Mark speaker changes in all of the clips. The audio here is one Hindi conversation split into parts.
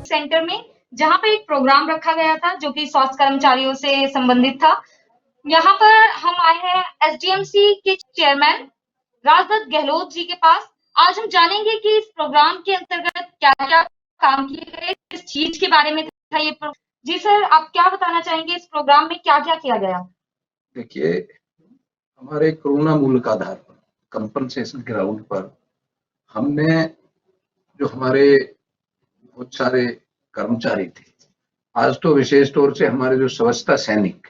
Speaker 1: सेंटर में, जहाँ पे एक प्रोग्राम रखा गया था जो कि स्वास्थ्य कर्मचारियों से संबंधित था। यहाँ पर हम आए हैं एसडीएमसी के चेयरमैन राजदत्त गहलोत जी के पास। आज हम जानेंगे कि इस प्रोग्राम के अंतर्गत क्या-क्या काम किए गए, किस चीज के बारे में था ये जी सर, आप क्या बताना चाहेंगे इस प्रोग्राम में क्या-क्या किया गया?
Speaker 2: देखिए, हमारे कोरोना मूल्य का आधार पर कंपनसेशन ग्राउंड पर हमने जो हमारे बहुत सारे कर्मचारी थे, आज तो विशेष तौर से हमारे जो स्वच्छता सैनिक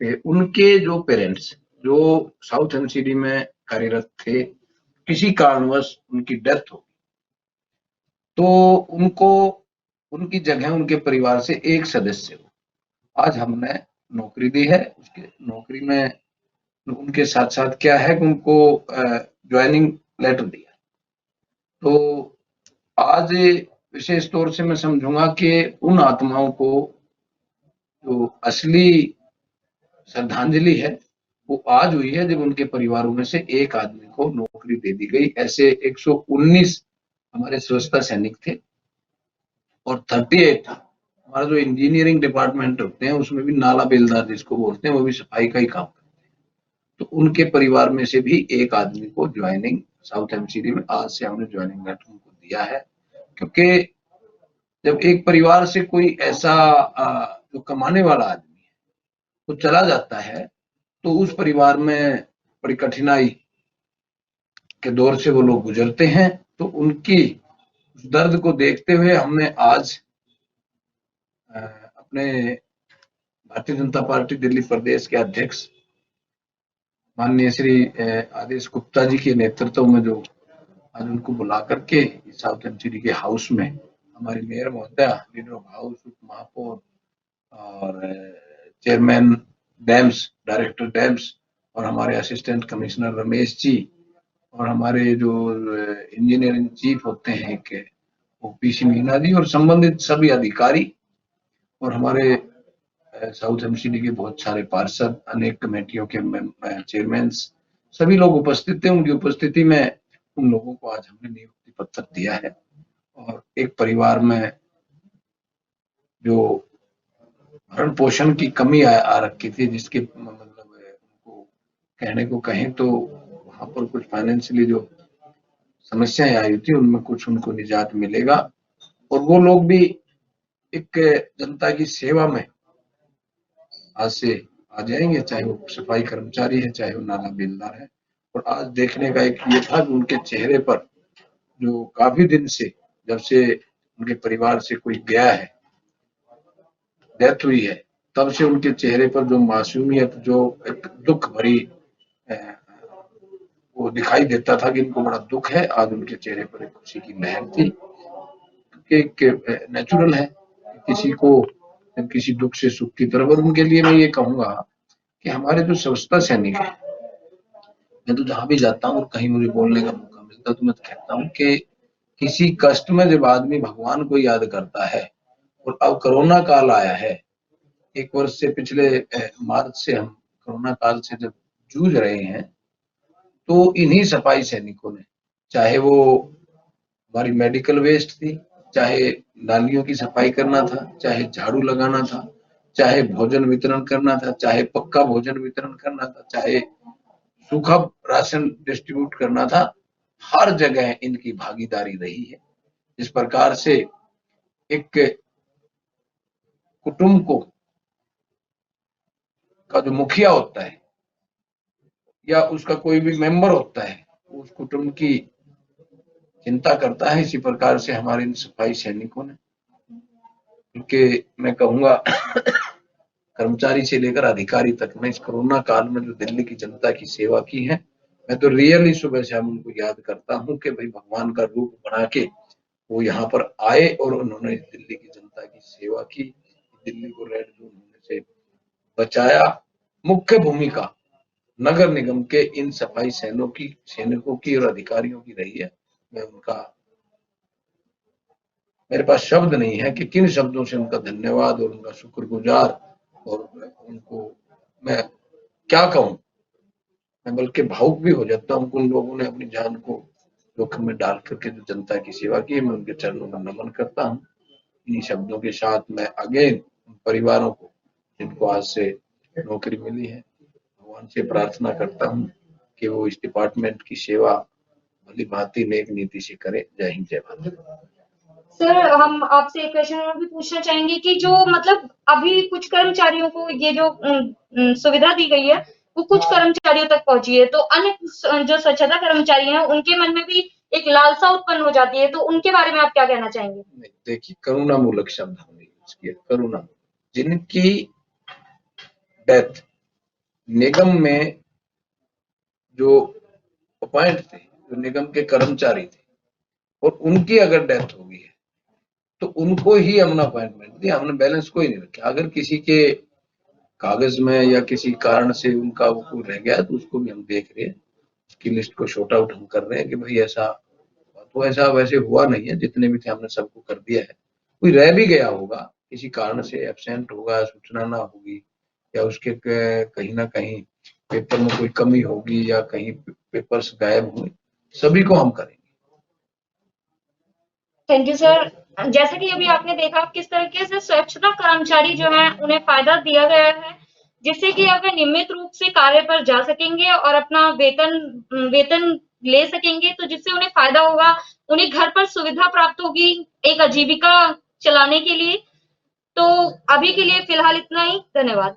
Speaker 2: थे, उनके जो पेरेंट्स जो साउथ एमसीडी में कार्यरत थे, किसी कारणवश उनकी डेथ हो, तो उनको उनकी जगह उनके परिवार से एक सदस्य को आज हमने नौकरी दी है। उसके नौकरी में उनके साथ साथ क्या है कि उनको ज्वाइनिंग लेटर दिया। तो आज विशेष तौर से मैं समझूंगा कि उन आत्माओं को जो असली श्रद्धांजलि है वो आज हुई है जब उनके परिवारों में से एक आदमी को नौकरी दे दी गई। ऐसे 119 हमारे स्वच्छता सैनिक थे और 38 हमारा जो इंजीनियरिंग डिपार्टमेंट होते हैं उसमें भी नाला बेलदार जिसको बोलते हैं, वो भी सफाई का ही काम करते हैं। तो उनके परिवार में से भी एक आदमी को ज्वाइनिंग साउथ एमसीडी में आज से हमने ज्वाइनिंग लेटर उनको दिया है। क्योंकि जब एक परिवार से कोई ऐसा जो कमाने वाला आदमी है वो चला जाता है तो उस परिवार में बड़ी कठिनाई के दौर से वो लोग गुजरते हैं। तो उनकी उस दर्द को देखते हुए हमने आज अपने भारतीय जनता पार्टी दिल्ली प्रदेश के अध्यक्ष माननीय श्री आदेश गुप्ता जी के नेतृत्व में जो आज उनको बुला करके साउथ एमसीडी के हाउस में हमारी मेयर महोदया, लीडर ऑफ हाउस, उप महापौर और चेयरमैन डैम्स, डायरेक्टर डैम्स और हमारे असिस्टेंट कमिश्नर रमेश जी और हमारे जो इंजीनियरिंग चीफ होते हैं कि वो पीसी मीना जी और संबंधित सभी अधिकारी और हमारे साउथ एमसीडी के बहुत सारे पार्षद, अनेक कमेटियों के चेयरमैन, सभी लोग उपस्थित थे। उनकी उपस्थिति में उन लोगों को आज हमने नियुक्ति पत्र दिया है और एक परिवार में जो भरण पोषण की कमी आ रखी थी, जिसके मतलब उनको कहने को कहें तो वहां पर कुछ फाइनेंशियली जो समस्याएं आई थी उनमें कुछ उनको निजात मिलेगा और वो लोग भी एक जनता की सेवा में आज से आ जाएंगे, चाहे वो सफाई कर्मचारी है, चाहे वो नाला बेलदार है। और आज देखने का एक ये था कि उनके चेहरे पर जो काफी दिन से जब से उनके परिवार से कोई गया है, डेथ हुई है, तब से उनके चेहरे पर जो मासूमियत, जो एक दुख भरी वो दिखाई देता था कि इनको बड़ा दुख है। आज उनके चेहरे पर एक खुशी की लहर थी। एक नेचुरल है किसी को किसी दुख से सुख की तरफ। और उनके लिए मैं ये कहूंगा कि हमारे जो स्वच्छता सैनिक है, मैं तो जहां भी जाता हूँ और कहीं मुझे बोलने का मौका मिलता है तो मैं तो कहता हूँ कि किसी कष्ट में जब आदमी भगवान को याद करता है और अब कोरोना काल आया है, एक वर्ष से पिछले मार्च से हम कोरोना काल से जब जूझ रहे हैं, तो इन्हीं सफाई सैनिकों ने, चाहे वो हमारी मेडिकल वेस्ट थी, चाहे नालियों की सफाई करना था, चाहे झाड़ू लगाना था, चाहे भोजन वितरण करना था, चाहे पक्का भोजन वितरण करना था, चाहे सूखा राशन डिस्ट्रीब्यूट करना था, हर जगह इनकी भागीदारी रही है। इस प्रकार से एक कुटुंब को का जो मुखिया होता है या उसका कोई भी मेंबर होता है, उस कुटुंब की चिंता करता है। इसी प्रकार से हमारे इन सफाई सैनिकों ने, क्योंकि मैं कहूंगा कर्मचारी से लेकर अधिकारी तक ने इस कोरोना काल में जो दिल्ली की जनता की सेवा की है, मैं तो रियली सुबह शाम उनको याद करता हूँ कि भाई भगवान का रूप बना के वो यहाँ पर आए और उन्होंने दिल्ली की जनता की सेवा की, दिल्ली को रेड जोन होने से बचाया। मुख्य भूमिका नगर निगम के इन सफाई सैनिकों की और अधिकारियों की रही है। मैं उनका, मेरे पास शब्द नहीं है कि किन शब्दों से उनका धन्यवाद और उनका शुक्रगुजार और उनको मैं क्या कहूं, मैं बल्कि भावुक भी हो जाता हूं। उन लोगों ने अपनी जान को जोखिम में डाल करके जो जनता की सेवा की, मैं उनके चरणों में नमन करता हूं। इन्हीं शब्दों के साथ मैं अगेन परिवारों को जिनको आज से नौकरी मिली है, भगवान से प्रार्थना करता हूँ कि वो इस डिपार्टमेंट की सेवा भली भांति नेक नीति से करे। जय हिंद, जय भारत।
Speaker 1: सर, हम आपसे एक क्वेश्चन और भी पूछना चाहेंगे कि जो मतलब अभी कुछ कर्मचारियों को ये जो सुविधा दी गई है, वो कुछ कर्मचारियों तक पहुंची है, तो अन्य जो स्वच्छता कर्मचारी हैं, उनके मन में भी एक लालसा उत्पन्न हो जाती है, तो उनके बारे में आप क्या कहना चाहेंगे?
Speaker 2: नहीं, देखिए, करुणामूलक शब्द हमने यूज किया, करुणा। जिनकी डेथ निगम में जो अपॉइंट थे, जो निगम के कर्मचारी थे, और उनकी अगर डेथ हो गई है तो उनको ही हमने अपॉइंटमेंट दी, हमने बैलेंस कोई नहीं रखा। अगर किसी के कागज में या किसी कारण से उनका वो रह गया तो उसको भी हम देख रहे हैं, उसकी लिस्ट को शॉर्ट आउट हम कर रहे हैं कि भाई ऐसा, तो ऐसा वैसे हुआ नहीं है, जितने भी थे हमने सबको कर दिया है। कोई रह भी गया होगा, किसी कारण से एब्सेंट होगा, सूचना ना होगी, या उसके कहीं ना कहीं पेपर में कोई कमी होगी, या कहीं पेपर्स गायब हुए, सभी को हम करेंगे।
Speaker 1: Thank you sir. जैसे कि अभी आपने देखा किस तरीके से स्वच्छता कर्मचारी जो है उन्हें फायदा दिया गया है, जिससे कि अब वे नियमित रूप से कार्य पर जा सकेंगे और अपना वेतन ले सकेंगे, तो जिससे उन्हें फायदा होगा, उन्हें घर पर सुविधा प्राप्त होगी एक आजीविका चलाने के लिए। तो अभी के लिए फिलहाल इतना ही, धन्यवाद।